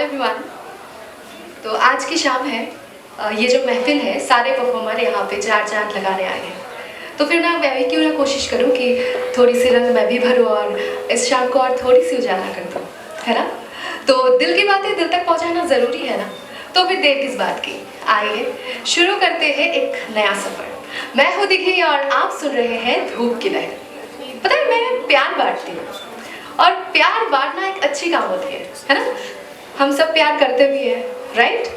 Hello everyone. तो आज की शाम है, ये जो महफिल है सारे परफॉर्मर यहाँ पे चार चांद लगाने आए हैं। तो फिर ना मैं भी क्यों ना कोशिश करूँ कि थोड़ी सी रंग मैं भी भरूँ और इस शाम को और थोड़ी सी उजाला कर दूँ, है ना। तो दिल की बातें दिल तक पहुँचाना ज़रूरी है ना। तो फिर देर किस बात की, आइए शुरू करते हैं एक नया सफ़र। मैं हूँ दिघी और आप सुन रहे हैं धूप की लहर। पता है मैं प्यार बांटती हूँ और प्यार बांटना एक अच्छी काम होती है ना। हम सब प्यार करते भी हैं, राइट।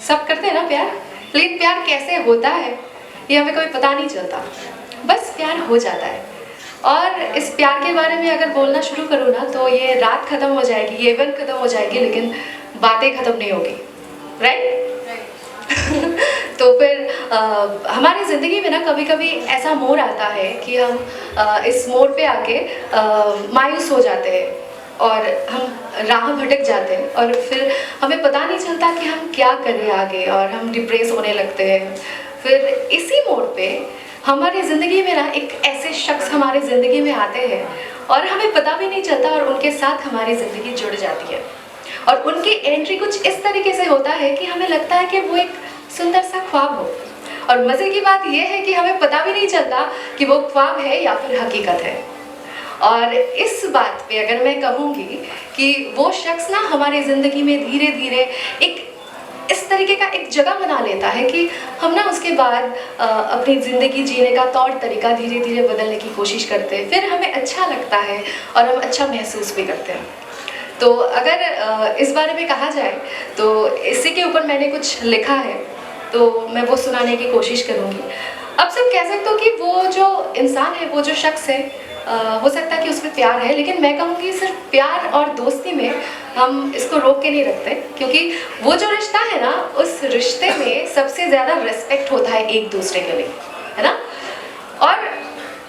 सब करते हैं ना प्यार, लेकिन प्यार कैसे होता है ये हमें कभी पता नहीं चलता, बस प्यार हो जाता है। और इस प्यार के बारे में अगर बोलना शुरू करूँ ना तो ये रात ख़त्म हो जाएगी, ये इवेंट ख़त्म हो जाएगी, लेकिन बातें ख़त्म नहीं होगी, राइट। तो फिर हमारी ज़िंदगी में ना कभी कभी ऐसा मोड़ आता है कि हम इस मोड़ पे आके मायूस हो जाते हैं और हम राह भटक जाते हैं और फिर हमें पता नहीं चलता कि हम क्या करें आगे, और हम डिप्रेस होने लगते हैं। फिर इसी मोड़ पे हमारी ज़िंदगी में ना एक ऐसे शख्स हमारी ज़िंदगी में आते हैं और हमें पता भी नहीं चलता और उनके साथ हमारी ज़िंदगी जुड़ जाती है। और उनकी एंट्री कुछ इस तरीके से होता है कि हमें लगता है कि वो एक सुंदर सा ख्वाब हो। और मज़े की बात यह है कि हमें पता भी नहीं चलता कि वो ख्वाब है या फिर हकीकत है। और इस बात पे अगर मैं कहूँगी कि वो शख्स ना हमारी ज़िंदगी में धीरे धीरे एक इस तरीके का एक जगह बना लेता है कि हम ना उसके बाद अपनी ज़िंदगी जीने का तौर तरीका धीरे धीरे बदलने की कोशिश करते हैं। फिर हमें अच्छा लगता है और हम अच्छा महसूस भी करते हैं। तो अगर इस बारे में कहा जाए तो इसी के ऊपर मैंने कुछ लिखा है, तो मैं वो सुनाने की कोशिश करूँगी। अब सब कह सकते हो कि वो जो इंसान है, वो जो शख्स है, हो सकता है कि उसमें प्यार है, लेकिन मैं कहूँगी सिर्फ प्यार और दोस्ती में हम इसको रोक के नहीं रखते, क्योंकि वो जो रिश्ता है ना, उस रिश्ते में सबसे ज़्यादा रिस्पेक्ट होता है एक दूसरे के लिए, है ना। और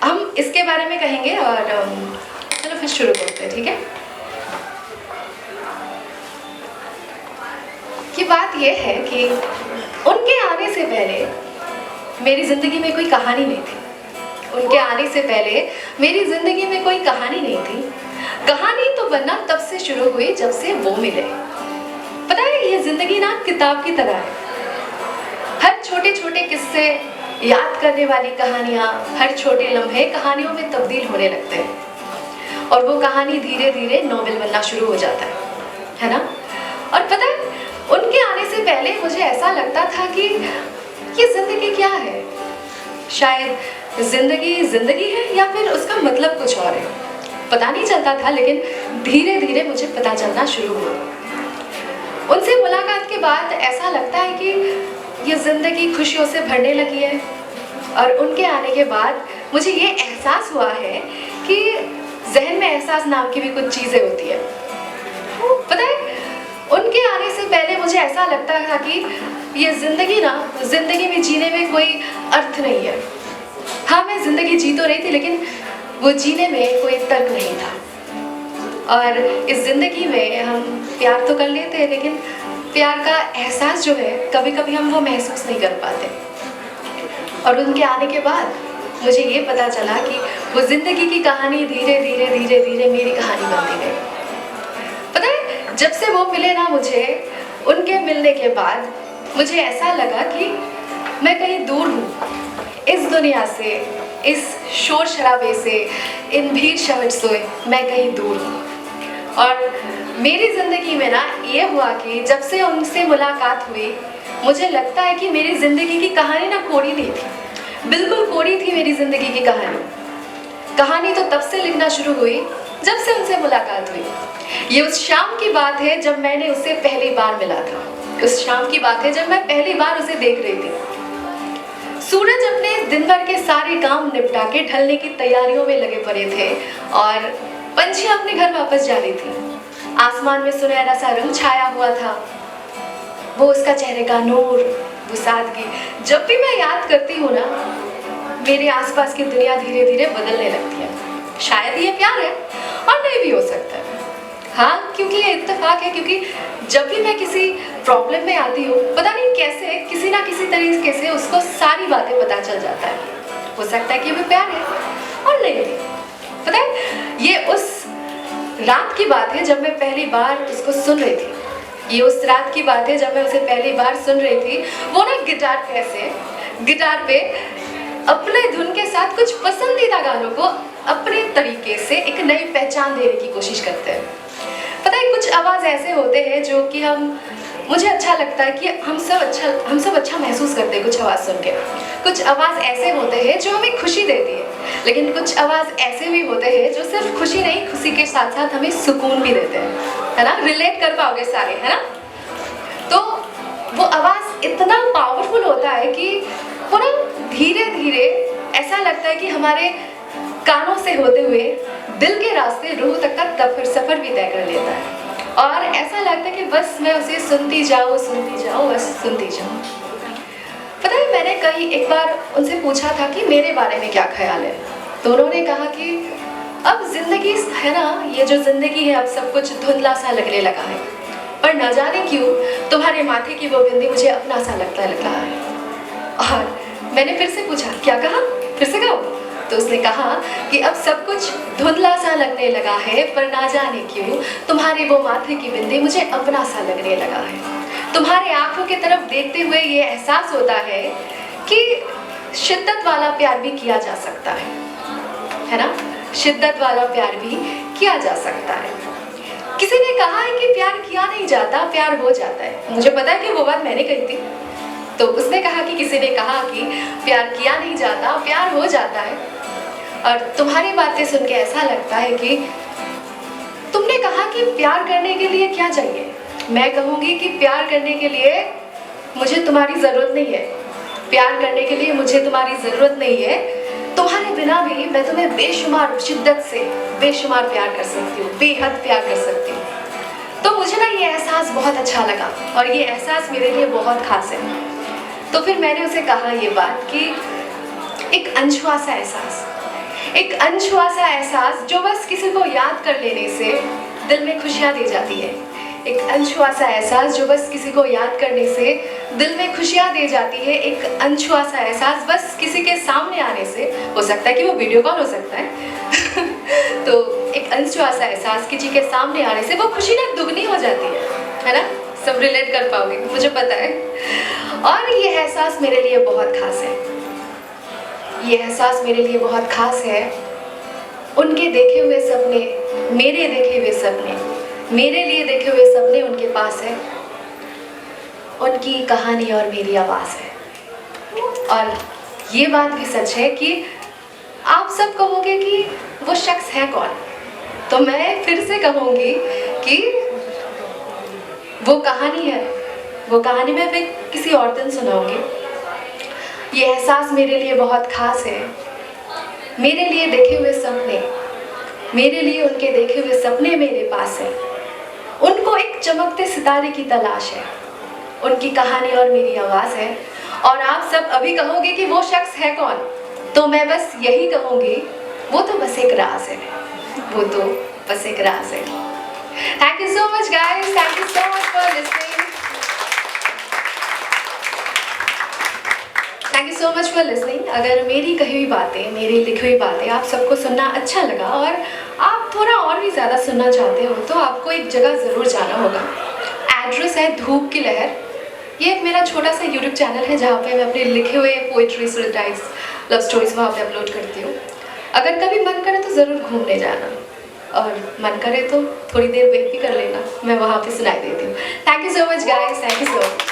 हम इसके बारे में कहेंगे और चलो फिर शुरू करते हैं, ठीक है। कि बात ये है कि उनके आने से पहले मेरी ज़िंदगी में कोई कहानी नहीं थी। उनके आने से पहले मेरी ज़िंदगी में कोई कहानी नहीं थी। कहानी तो बनना तब से शुरू हुई जब से वो मिले। पता है ये ज़िंदगी ना किताब की तरह है। हर छोटे छोटे किस्से, याद करने वाली कहानियाँ, हर छोटे लम्हे कहानियों में तब्दील होने लगते हैं और वो कहानी धीरे धीरे नॉवेल बनना शुरू हो जाता है ना। और पता है उनके आने से पहले मुझे ऐसा लगता था कि ये ज़िंदगी क्या है। शायद ज़िंदगी ज़िंदगी है या फिर उसका मतलब कुछ और है, पता नहीं चलता था। लेकिन धीरे धीरे मुझे पता चलना शुरू हुआ। उनसे मुलाकात के बाद ऐसा लगता है कि ये ज़िंदगी खुशियों से भरने लगी है। और उनके आने के बाद मुझे ये एहसास हुआ है कि जहन में एहसास नाम की भी कुछ चीज़ें होती है। पता है उनके आने से पहले मुझे ऐसा लगता था कि ये ज़िंदगी ना, ज़िंदगी में जीने में कोई अर्थ नहीं है। हाँ मैं ज़िंदगी जी तो रही थी, लेकिन वो जीने में कोई तर्क नहीं था। और इस ज़िंदगी में हम प्यार तो कर लेते हैं, लेकिन प्यार का एहसास जो है कभी कभी हम वो महसूस नहीं कर पाते। और उनके आने के बाद मुझे ये पता चला कि वो ज़िंदगी की कहानी धीरे धीरे धीरे धीरे मेरी कहानी बनती गई। पता है जब से वो मिले ना मुझे, उनके मिलने के बाद मुझे ऐसा लगा कि मैं कहीं दूर हूँ इस दुनिया से, इस शोर शराबे से, इन भीड़ शहर से मैं कहीं दूर हूँ। और मेरी ज़िंदगी में ना ये हुआ कि जब से उनसे मुलाकात हुई मुझे लगता है कि मेरी ज़िंदगी की कहानी ना कोरी नहीं थी, बिल्कुल कोरी थी मेरी ज़िंदगी की कहानी। कहानी तो तब से लिखना शुरू हुई जब से उनसे मुलाकात हुई। ये उस शाम की बात है जब मैंने उससे पहली बार मिला था। उस शाम की बात है जब मैं पहली बार उसे देख रही थी। सूरज अपने दिन भर के सारे काम निपटा के ढलने की तैयारियों में लगे पड़े थे और पंछियां अपने घर वापस जा रही थी। आसमान में सुनहरा सा रंग छाया हुआ था। वो उसका चेहरे का नूर, वो सादगी, जब भी मैं याद करती हूँ ना मेरे आसपास की दुनिया धीरे धीरे बदलने लगती है। शायद ये प्यार है और नहीं भी हो सकता है। हाँ क्योंकि ये इत्तेफाक है, क्योंकि जब भी मैं किसी प्रॉब्लम में आती हूँ पता नहीं कैसे किसी ना किसी तरीके से उसको सारी बातें पता चल जाता है। हो सकता है कि वो प्यार है और नहीं भी। पता है ये उस रात की बात है जब मैं पहली बार उसको सुन रही थी। ये उस रात की बात है जब मैं उसे पहली बार सुन रही थी। वो ना गिटार पे अपने धुन के साथ कुछ पसंदीदा गानों को अपने तरीके से एक नई पहचान देने की कोशिश करते हैं। पता है, कुछ आवाज़ ऐसे होते हैं जो कि मुझे अच्छा लगता है कि हम सब अच्छा महसूस करते हैं कुछ आवाज़ सुन के। कुछ आवाज़ ऐसे होते हैं जो हमें खुशी देती है, लेकिन कुछ आवाज़ ऐसे भी होते हैं जो सिर्फ खुशी नहीं, खुशी के साथ साथ हमें सुकून भी देते हैं, है ना। रिलेट कर पाओगे सारे, है ना। तो वो आवाज़ इतना पावरफुल होता है कि वो ना धीरे धीरे ऐसा लगता है कि हमारे कानों से होते हुए दिल के रास्ते रूह तक का सफ़र भी तय कर लेता है, और ऐसा लगता है कि बस मैं उसे सुनती जाऊँ, बस सुनती जाऊँ। पता है, मैंने कहीं एक बार उनसे पूछा था कि मेरे बारे में क्या ख्याल है, तो उन्होंने कहा कि अब ज़िंदगी है ना, ये जो ज़िंदगी है अब सब कुछ धुंधला सा लगने लगा है, पर न जाने क्यों तुम्हारे माथे की वो बिंदी मुझे अपना सा लगता लग रहा है। और मैंने फिर से पूछा, क्या कहा, फिर से कहो। तो उसने कहा कि अब सब कुछ धुंधला सा लगने लगा है, पर ना जाने क्यों तुम्हारे वो माथे की बिंदी मुझे अपना सा लगने लगा है। तुम्हारे आंखों की तरफ देखते हुए ये एहसास होता है कि शिद्दत वाला प्यार भी किया जा सकता है ना। शिद्दत वाला प्यार भी किया जा सकता है। किसी ने कहा है कि प्यार किया नहीं जाता, प्यार हो जाता है। मुझे पता है कि वो बात मैंने कही थी। तो उसने कहा कि किसी ने कहा कि प्यार किया नहीं जाता, प्यार हो जाता है। और तुम्हारी बातें सुन के ऐसा लगता है कि तुमने कहा कि प्यार करने के लिए क्या चाहिए। मैं कहूँगी कि प्यार करने के लिए मुझे तुम्हारी ज़रूरत नहीं है। प्यार करने के लिए मुझे तुम्हारी ज़रूरत नहीं है। तुम्हारे बिना भी मैं तुम्हें बेशुमार शिद्दत से बेशुमार प्यार कर सकती हूँ, बेहद प्यार कर सकती हूँ। तो मुझे ना ये एहसास बहुत अच्छा लगा, और ये एहसास मेरे लिए बहुत ख़ास है। तो फिर मैंने उसे कहा ये बात कि एक अनछुआ सा एहसास जो बस किसी को याद कर लेने से दिल में खुशियाँ दे जाती है। एक अनछुआ सा एहसास जो बस किसी को याद करने से दिल में खुशियाँ दे जाती है। एक अनछुआ सा एहसास बस किसी के सामने आने से, हो सकता है कि वो वीडियो कॉल हो सकता है तो एक अनछुआ सा एहसास किसी के सामने आने से वो खुशी ना दुगनी हो जाती है ना। सब रिलेट कर पाओगे, मुझे पता है। और ये एहसास मेरे लिए बहुत खास है। ये एहसास मेरे लिए बहुत खास है। उनके देखे हुए सपने, मेरे देखे हुए सपने, मेरे लिए देखे हुए सपने उनके पास है। उनकी कहानी और मेरी आवाज़ है। और ये बात भी सच है कि आप सब कहोगे कि वो शख्स है कौन, तो मैं फिर से कहूँगी कि वो कहानी है। वो कहानी मैं फिर किसी और दिन सुनाऊंगी। ये एहसास मेरे लिए बहुत ख़ास है। मेरे लिए देखे हुए सपने, मेरे लिए उनके देखे हुए सपने मेरे पास है। उनको एक चमकते सितारे की तलाश है। उनकी कहानी और मेरी आवाज़ है। और आप सब अभी कहोगे कि वो शख्स है कौन, तो मैं बस यही कहूँगी, वो तो बस एक राज है। वो तो बस एक राज है। Thank you so much guys, thank you so much for listening. Thank you so much for listening. अगर मेरी कही हुई बातें, मेरी लिखी हुई बातें आप सबको सुनना अच्छा लगा और आप थोड़ा और भी ज़्यादा सुनना चाहते हो, तो आपको एक जगह ज़रूर जाना होगा। एड्रेस है धूप की लहर। ये एक मेरा छोटा सा यूट्यूब चैनल है जहाँ पे मैं अपने लिखे हुए पोइट्री, स्टोरीज, लव स्टोरीज वहाँ पे अपलोड करती हूँ। अगर कभी मन करे तो ज़रूर घूमने जाना, और मन करे तो थोड़ी देर वेट भी कर लेना, मैं वहाँ पे सुनाई देती हूँ। Thank you so much guys, thank you so much.